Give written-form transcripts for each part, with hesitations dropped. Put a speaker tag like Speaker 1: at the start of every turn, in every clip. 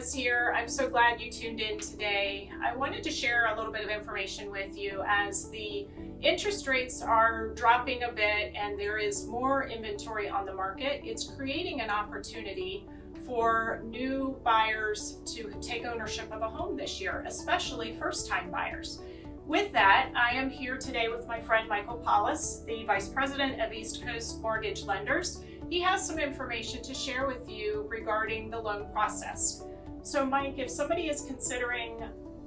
Speaker 1: Paulus here. I'm so glad you tuned in today. I wanted to share a little bit of information with you as the interest rates are dropping a bit and there is more inventory on the market. It's creating an opportunity for new buyers to take ownership of a home this year, especially first-time buyers. With that, I am here today with my friend Michael Paulus, the Vice President of East Coast Mortgage Lenders. He has some information to share with you regarding the loan process. So Mike, if somebody is considering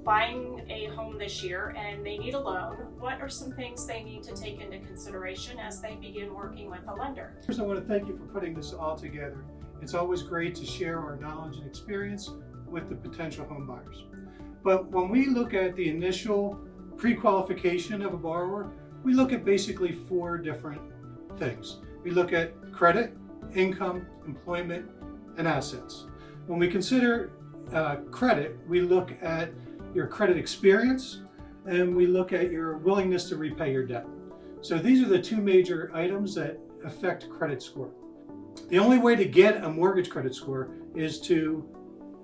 Speaker 1: buying a home this year and they need a loan, what are some things they need to take into consideration as they begin working with a lender?
Speaker 2: First, I want to thank you for putting this all together. It's always great to share our knowledge and experience with the potential home buyers. But when we look at the initial pre-qualification of a borrower, we look at basically four different things. We look at credit, income, employment, and assets. When we consider credit, we look at your credit experience and we look at your willingness to repay your debt. So these are the two major items that affect credit score. The only way to get a mortgage credit score is to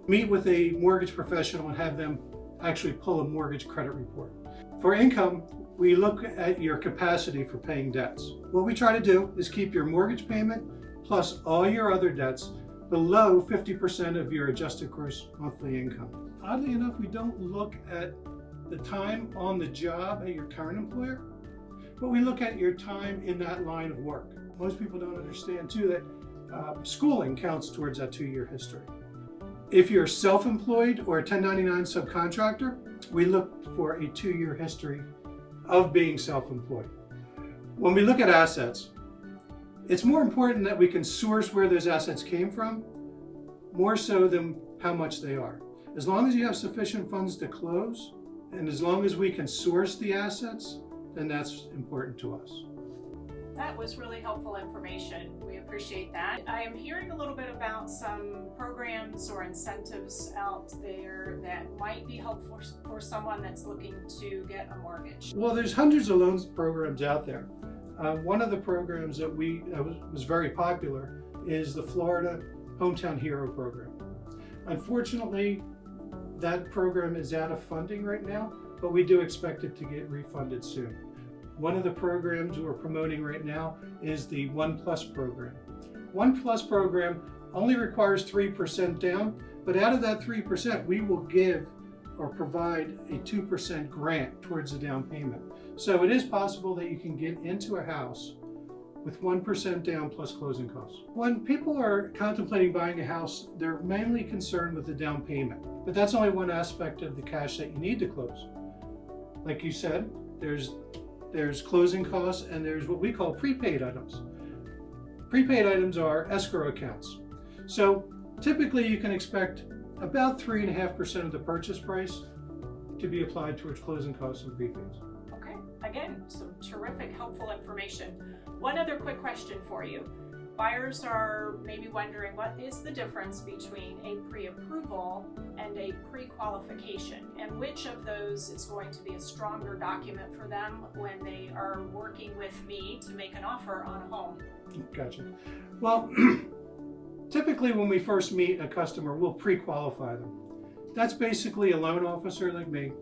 Speaker 2: meet with a mortgage professional and have them actually pull a mortgage credit report. For income, we look at your capacity for paying debts. What we try to do is keep your mortgage payment plus all your other debts below 50% of your adjusted gross monthly income. Oddly enough, we don't look at the time on the job at your current employer, but we look at your time in that line of work. Most people don't understand too that schooling counts towards that 2-year history. If you're self-employed or a 1099 subcontractor, we look for a 2-year history of being self-employed. When we look at assets, it's more important that we can source where those assets came from, more so than how much they are. As long as you have sufficient funds to close, and as long as we can source the assets, then that's important to us.
Speaker 1: That was really helpful information. We appreciate that. I am hearing a little bit about some programs or incentives out there that might be helpful for someone that's looking to get a mortgage.
Speaker 2: Well, there's hundreds of loans programs out there. One of the programs that was very popular is the Florida Hometown Hero program. Unfortunately, that program is out of funding right now, but we do expect it to get refunded soon. One of the programs we're promoting right now is the ONE+ program. ONE+ program only requires 3% down, but out of that 3%, we will give or provide a 2% grant towards the down payment. So it is possible that you can get into a house with 1% down plus closing costs. When people are contemplating buying a house, they're mainly concerned with the down payment, but that's only one aspect of the cash that you need to close. Like you said, there's closing costs and there's what we call prepaid items. Prepaid items are escrow accounts. So typically you can expect about 3.5% of the purchase price to be applied towards closing costs and prepaids.
Speaker 1: Okay, again, some terrific, helpful information. One other quick question for you. Buyers are maybe wondering what is the difference between a pre-approval and a pre-qualification, and which of those is going to be a stronger document for them when they are working with me to make an offer on a home?
Speaker 2: Gotcha. Well, typically when we first meet a customer, we'll pre-qualify them. That's basically a loan officer like me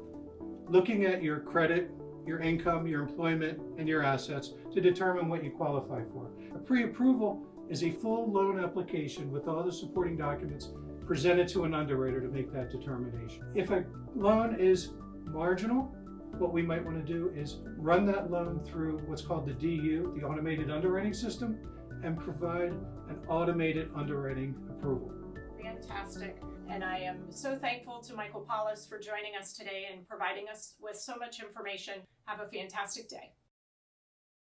Speaker 2: looking at your credit, your income, your employment, and your assets to determine what you qualify for. A pre-approval is a full loan application with all the supporting documents presented to an underwriter to make that determination. If a loan is marginal, what we might want to do is run that loan through what's called the DU, the automated underwriting system, and provide an automated underwriting approval.
Speaker 1: Fantastic. And I am so thankful to Michael Paulus for joining us today and providing us with so much information. Have a fantastic day.